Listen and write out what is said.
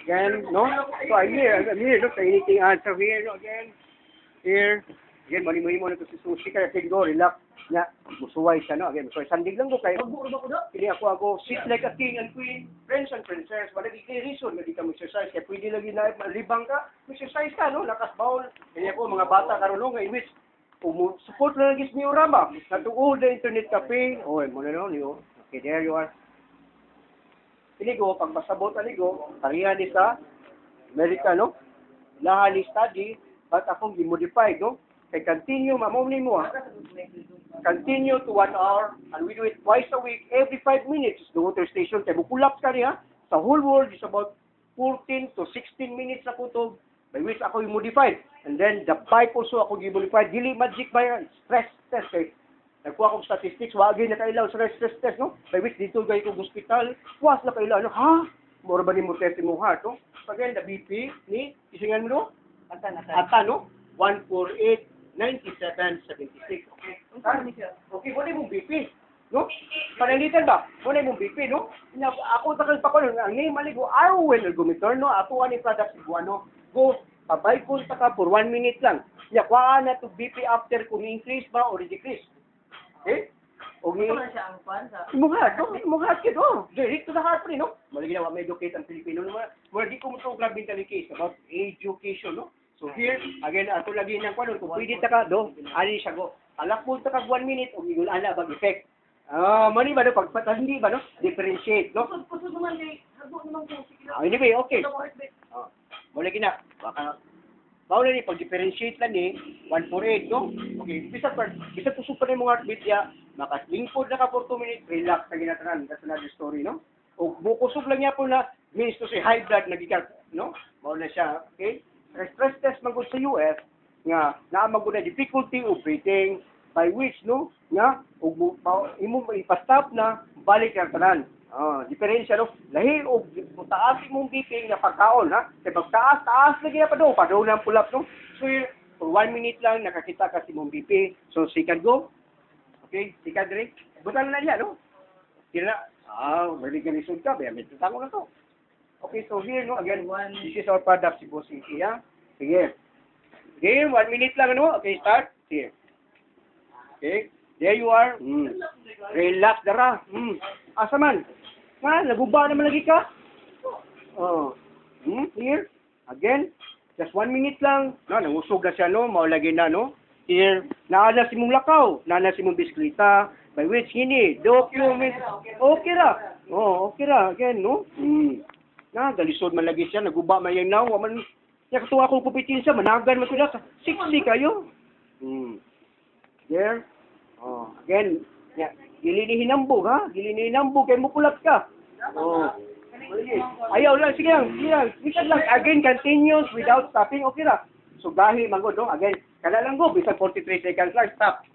Again, no? So I'm here, look, anything answer here, no? Again, here. Again, mali-mali mo na ito si Sushi, kaya go, relax. Nya, musuway siya, no? Again, musuway. Sandig lang ko kayo. Kini ako, sit like a king and queen, prince and princess. Wala di kayo reason na di ka mag-exercise. Kaya pwede lagi na malibang ka, mag-exercise ka, no? Lakas bawl. Kaya ako, mga bata, karoon, no? Nga, iwis, support na lagi sa niyo rama. Natuol na internet cafe. Oh, muna no, niyo. Okay, there you are. Piligo, pag masabot na ligo, kariya ni sa Amerika, no? Lahan ni study, but akong gimodified, no? Kaya continue, mamumli mo, ha? Continue to 1 hour, and we do it twice a week, every 5 minutes, the water station. Kaya bukulaps ka niya, sa whole world is about 14 to 16 minutes na kutog, by which ako yung modified. And then, the bike also ako yung modified. Dili magic ba stress test, eh? Nagkuha akong statistics, wagi na kailangan sa stress test, no? By which dito kayo kong hospital, was na kailangan, no? Ha? Mura ba ni mo test mo heart, no? Again, the BP ni, isingan mo, no? Ata, no? 148-97-76. Okay. Okay, wala mong BP, no? Panalitan ba? Wala mong BP, no? Ako takal pa ko, ang name maligo, Arwen, gumitor, no? Ako ani product si Guano. Go, pabay ko sa ka for 1 minute lang. Yakwaan na to BP after kung increase ba or decrease. Okay? Okay. Mughat, no? Mughat ka, no? Direct to the heart, no? Mali ginawa, may educate ang Pilipino. Wala di ko mo ito grabe yung case about education, no? So here, again, ato lagi ng kwanon, kung pwede ta ka, do, ali siya go. Alak mo ta ka 1 minute, o gigul ala, bag effect. Mani ba, no? Pagpatas, hindi ba, no? Differentiate, no? Anyway, okay. Mula gina, baka, maula ni, pag-differentiate lang ni, 148, no? Okay, bisa tusok pa na yung mga heartbeat niya, makas-lingkod na ka for 2 minutes, relax na ginatanan, that's another story, no? O bukusog lang niya po na, means to say, high blood, nagikat, no? Maula siya, okay? Stress test magod sa US nga naamag na difficulty of breathing by which no nga ug imo ipastop na balik ang tanan. Diferensya no lahi og taas imong BP nga pagkaon ha kay pagtaas lagi na pa do na pull up no so for 1 minute lang nakakita ka si imong BP so second go okay second drink butan na niya no kila reallyganisod ka ba medyo tango na to. Okay, so here, no, again, this is our product, si Boss Inky, ha? Sige. Okay, 1 minute lang, no? Okay, start. Here. Okay, there you are. Relax, dara. Asa man? Naguba naman lagi ka? Here. Again, just 1 minute lang. No, nangusog na siya, no? Maulagi na, no? Here. Naala si mong lakaw. Naala si mong bisikleta. By which, hini. Document. Okay ra. Okay ra. Again, no? Galisod man lagi siya, naguba man yung naw, man, niya katuwa akong kupitin siya, managan man siya, siksi kayo. There. Again, gili ni hinambog, ha? Gili ni hinambog, kaya mukulat ka. Ayaw lang, sige lang. Again, continuous without stopping, okay ra. So, gahi, manggod, no? Again, kada lang go, bisang 43 seconds lang, stop.